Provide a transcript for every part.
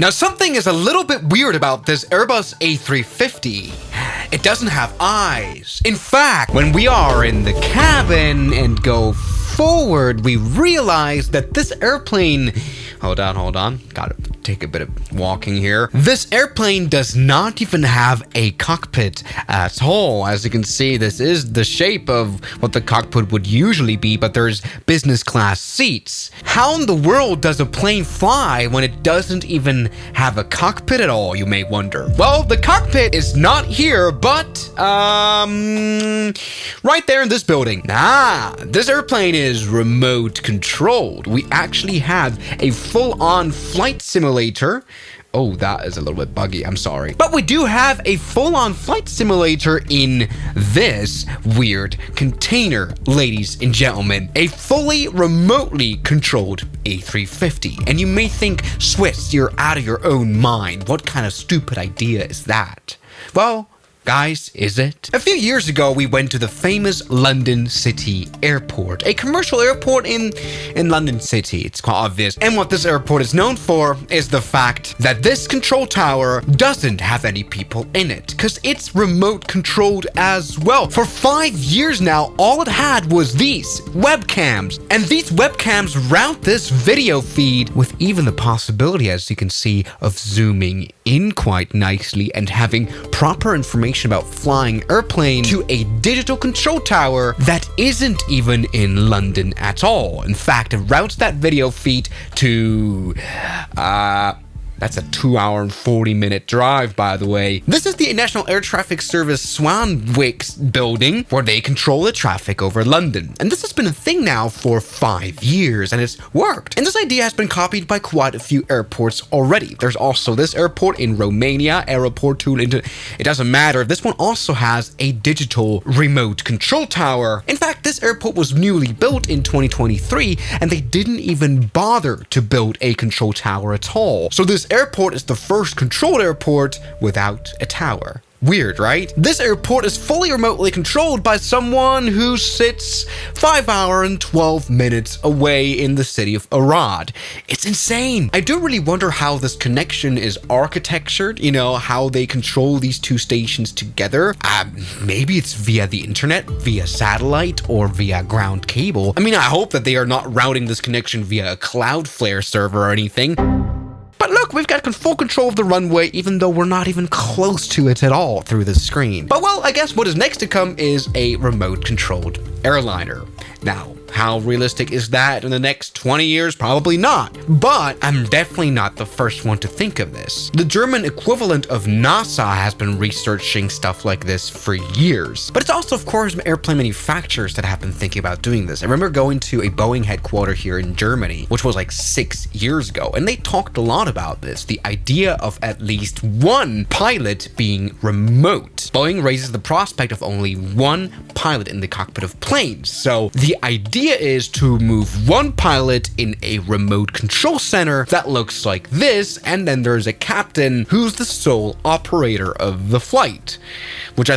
Now, something is a little bit weird about this Airbus A350. It doesn't have eyes. In fact, when we are in the cabin and go forward, we realize that this airplane... Hold on. Gotta take a bit of walking here. This airplane does not even have a cockpit at all. As you can see, this is the shape of what the cockpit would usually be, but there's business class seats. How in the world does a plane fly when it doesn't even have a cockpit at all, you may wonder? Well, the cockpit is not here, but, right there in this building. This airplane is remote controlled. We actually have a full-on flight simulator. Oh, that is a little bit buggy. I'm sorry. But we do have a full-on flight simulator in this weird container, ladies and gentlemen. A fully remotely controlled A350. And you may think, Swiss, you're out of your own mind. What kind of stupid idea is that? Well, guys, is it? A few years ago, we went to the famous London City Airport, a commercial airport in London City. It's quite obvious. And what this airport is known for is the fact that this control tower doesn't have any people in it, because it's remote controlled as well. For 5 years now, all it had was these webcams. And these webcams route this video feed with even the possibility, as you can see, of zooming in quite nicely and having proper information about flying airplane to a digital control tower that isn't even in London at all. In fact, it routes that video feed to that's a 2-hour and 40-minute drive, by the way. This is the National Air Traffic Service Swanwick's building, where they control the traffic over London. And this has been a thing now for 5 years, and it's worked. And this idea has been copied by quite a few airports already. There's also this airport in Romania, Aeroportul. It doesn't matter. This one also has a digital remote control tower. In fact, this airport was newly built in 2023, and they didn't even bother to build a control tower at all. So this airport is the first controlled airport without a tower. Weird, right? This airport is fully remotely controlled by someone who sits 5 hours and 12 minutes away in the city of Arad. It's insane. I do really wonder how this connection is architectured, you know, how they control these two stations together. Maybe it's via the internet, via satellite, or via ground cable. I mean, I hope that they are not routing this connection via a Cloudflare server or anything. But look, we've got full control of the runway, even though we're not even close to it at all through the screen. But well, I guess what is next to come is a remote-controlled airliner. Now, how realistic is that in the next 20 years? Probably not. But I'm definitely not the first one to think of this. The German equivalent of NASA has been researching stuff like this for years. But it's also, of course, airplane manufacturers that have been thinking about doing this. I remember going to a Boeing headquarters here in Germany, which was like 6 years ago, and they talked a lot about this. The idea of at least one pilot being remote. Boeing raises the prospect of only one pilot in the cockpit of planes. So the idea is to move one pilot in a remote control center that looks like this, and then there's a captain who's the sole operator of the flight, which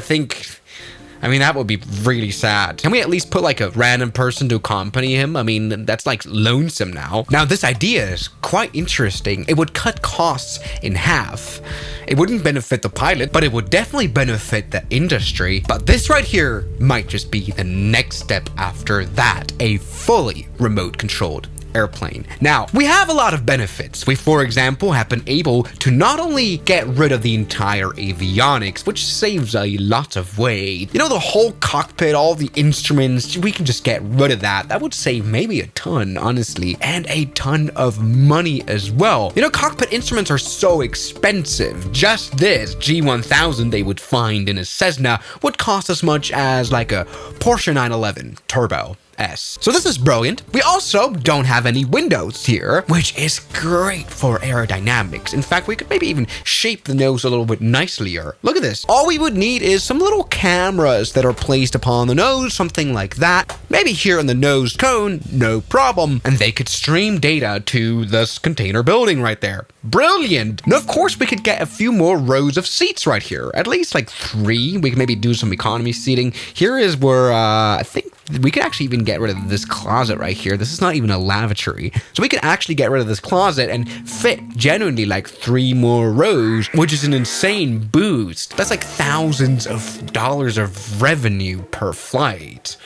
I mean, that would be really sad. Can we at least put like a random person to accompany him? I mean, that's like lonesome now. Now, this idea is quite interesting. It would cut costs in half. It wouldn't benefit the pilot, but it would definitely benefit the industry. But this right here might just be the next step after that, a fully remote controlled airplane. Now, we have a lot of benefits. We, for example, have been able to not only get rid of the entire avionics, which saves a lot of weight. You know, the whole cockpit, all the instruments, we can just get rid of that. That would save maybe a ton, honestly, and a ton of money as well. You know, cockpit instruments are so expensive. Just this G1000 they would find in a Cessna would cost as much as like a Porsche 911 Turbo S. So this is brilliant. We also don't have any windows here, which is great for aerodynamics. In fact, we could maybe even shape the nose a little bit nicelier. Look at this. All we would need is some little cameras that are placed upon the nose, something like that. Maybe here in the nose cone, no problem. And they could stream data to this container building right there. Brilliant. Now, of course, we could get a few more rows of seats right here. At least like 3. We can maybe do some economy seating. Here is where I think we could actually even get rid of this closet right here. This is not even a lavatory. So we could actually get rid of this closet and fit genuinely like 3 more rows, which is an insane boost. That's like thousands of dollars of revenue per flight.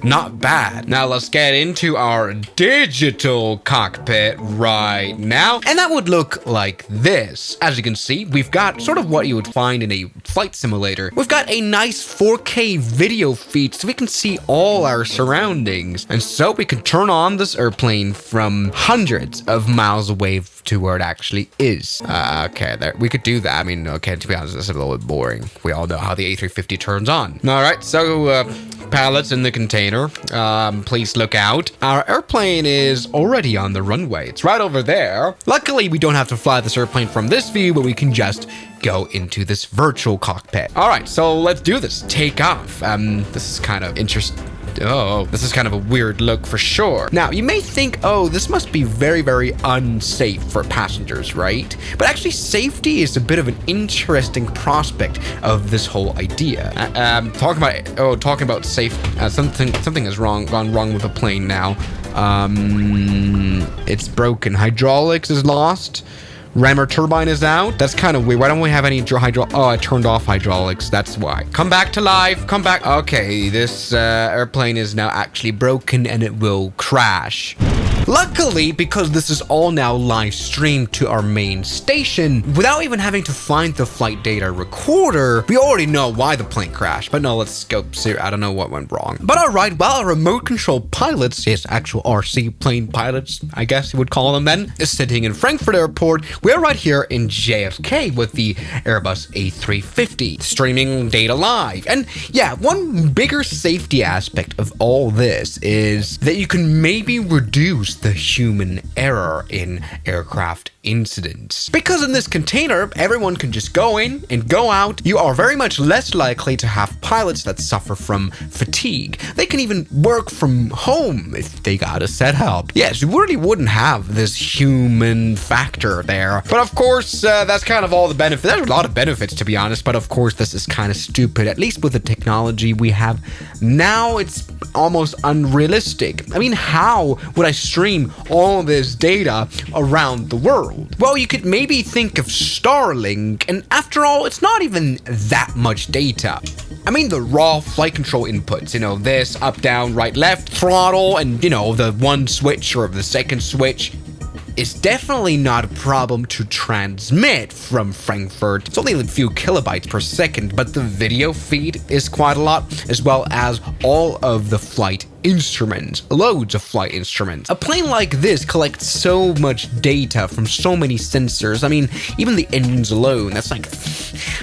Not bad. Now let's get into our digital cockpit right now. And that would look like this. As you can see, we've got sort of what you would find in a flight simulator. We've got a nice 4K video feed so we can see all our surroundings. And so we can turn on this airplane from hundreds of miles away to where it actually is. Okay, there, we could do that. I mean, okay, to be honest, that's a little bit boring. We all know how the A350 turns on. All right, so pallets in the container. Please look out. Our airplane is already on the runway. It's right over there. Luckily, we don't have to fly this airplane from this view, but we can just go into this virtual cockpit. All right, so let's do this. Take off. This is kind of interesting. Oh, this is kind of a weird look for sure. Now, you may think, oh, this must be very, very unsafe for passengers, right? But actually, safety is a bit of an interesting prospect of this whole idea. Talking about safe, something has gone wrong with the plane now. It's broken. Hydraulics is lost. Rammer turbine is out. That's kind of weird. Why don't we have any Oh, I turned off hydraulics. That's why. Come back to life. Come back. Okay, this airplane is now actually broken and it will crash. Luckily, because this is all now live streamed to our main station, without even having to find the flight data recorder, we already know why the plane crashed. But no, let's go see. I don't know what went wrong. But all right, while our remote control pilots, yes, actual RC plane pilots, I guess you would call them then, is sitting in Frankfurt Airport, we're right here in JFK with the Airbus A350, streaming data live. And yeah, one bigger safety aspect of all this is that you can maybe reduce the human error in aircraft incidents. Because in this container, everyone can just go in and go out. You are very much less likely to have pilots that suffer from fatigue. They can even work from home if they got a setup. Yes, you really wouldn't have this human factor there. But of course, that's kind of all the benefits. There's a lot of benefits, to be honest, but of course, this is kind of stupid. At least with the technology we have now, it's almost unrealistic. I mean, how would I stream all this data around the world? Well, you could maybe think of Starlink, and after all, it's not even that much data. I mean, the raw flight control inputs, you know, this, up, down, right, left, throttle, and, you know, the one switch or the second switch, is definitely not a problem to transmit from Frankfurt. It's only a few kilobytes per second, but the video feed is quite a lot, as well as all of the flight instruments, loads of flight instruments. A plane like this collects so much data from so many sensors. I mean, even the engines alone, that's like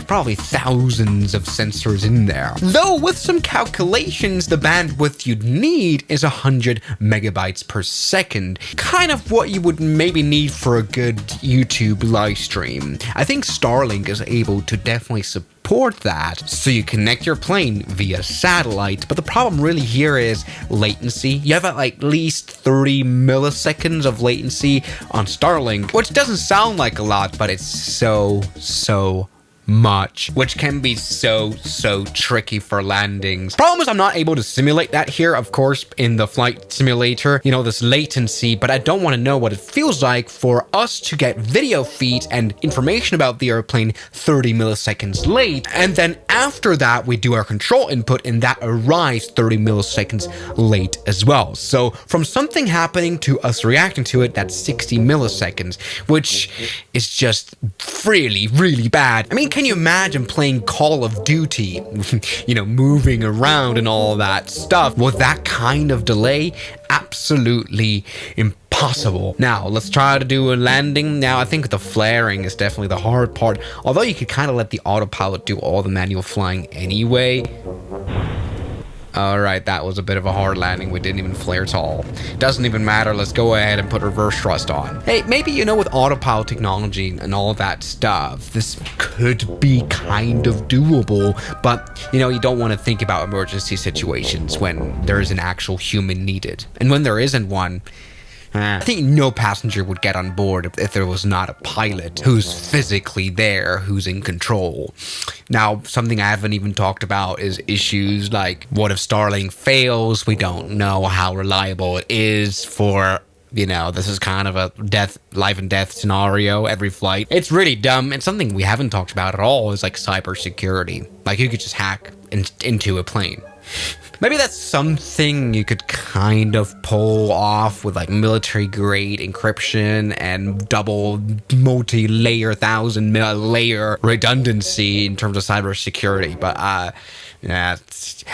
probably thousands of sensors in there. Though with some calculations, the bandwidth you'd need is 100 megabytes per second. Kind of what you would maybe need for a good YouTube live stream. I think Starlink is able to definitely support that. So you connect your plane via satellite, but the problem really here is latency. You have at least 30 milliseconds of latency on Starlink, which doesn't sound like a lot, but it's so much, which can be so tricky for landings. Problem is I'm not able to simulate that here, of course, in the flight simulator, you know, this latency, but I don't want to know what it feels like for us to get video feeds and information about the airplane 30 milliseconds late, and then after that we do our control input and that arrives 30 milliseconds late as well. So from something happening to us reacting to it, that's 60 milliseconds, which is just really bad. I mean, can you imagine playing Call of Duty, you know, moving around and all that stuff with that kind of delay? Absolutely impossible. Now, let's try to do a landing. Now, I think the flaring is definitely the hard part, although you could kind of let the autopilot do all the manual flying anyway. Alright, that was a bit of a hard landing. We didn't even flare at all. Doesn't even matter. Let's go ahead and put reverse thrust on. Hey, maybe, you know, with autopilot technology and all that stuff, this could be kind of doable, but, you know, you don't want to think about emergency situations when there is an actual human needed. And when there isn't one, I think no passenger would get on board if there was not a pilot who's physically there, who's in control. Now, something I haven't even talked about is issues like, what if Starlink fails? We don't know how reliable it is for, this is kind of a life and death scenario every flight. It's really dumb. And something we haven't talked about at all is like cybersecurity. Like, you could just hack into a plane. Maybe that's something you could kind of pull off with like military grade encryption and double multi-layer, 1,000-layer redundancy in terms of cybersecurity. But yeah,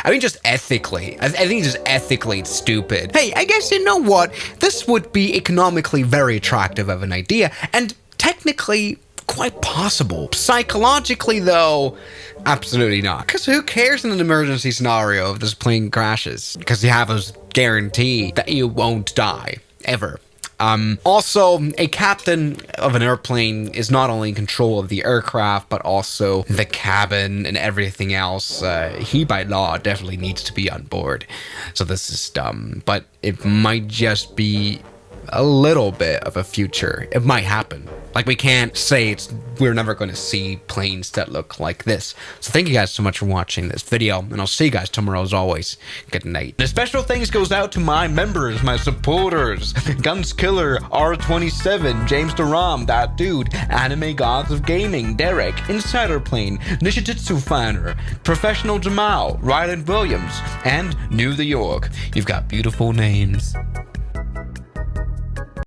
I mean, just ethically, I think just ethically it's stupid. Hey, I guess you know what? This would be economically very attractive of an idea, and technically quite possible. Psychologically, though, absolutely not. Because who cares in an emergency scenario if this plane crashes? Because you have a guarantee that you won't die, ever. Also, a captain of an airplane is not only in control of the aircraft, but also the cabin and everything else. He, by law, definitely needs to be on board. So this is dumb, but it might just be a little bit of a future. It might happen. Like, we can't say we're never going to see planes that look like this. So thank you guys so much for watching this video, and I'll see you guys tomorrow as always. Good night. And special thanks goes out to my members, my supporters: Guns Killer, R27, James Duram, That Dude, Anime Gods of Gaming, Derek, Insider Plane, Nishijitsu Fanner, Professional Jamal, Ryland Williams, and New the York. You've got beautiful names.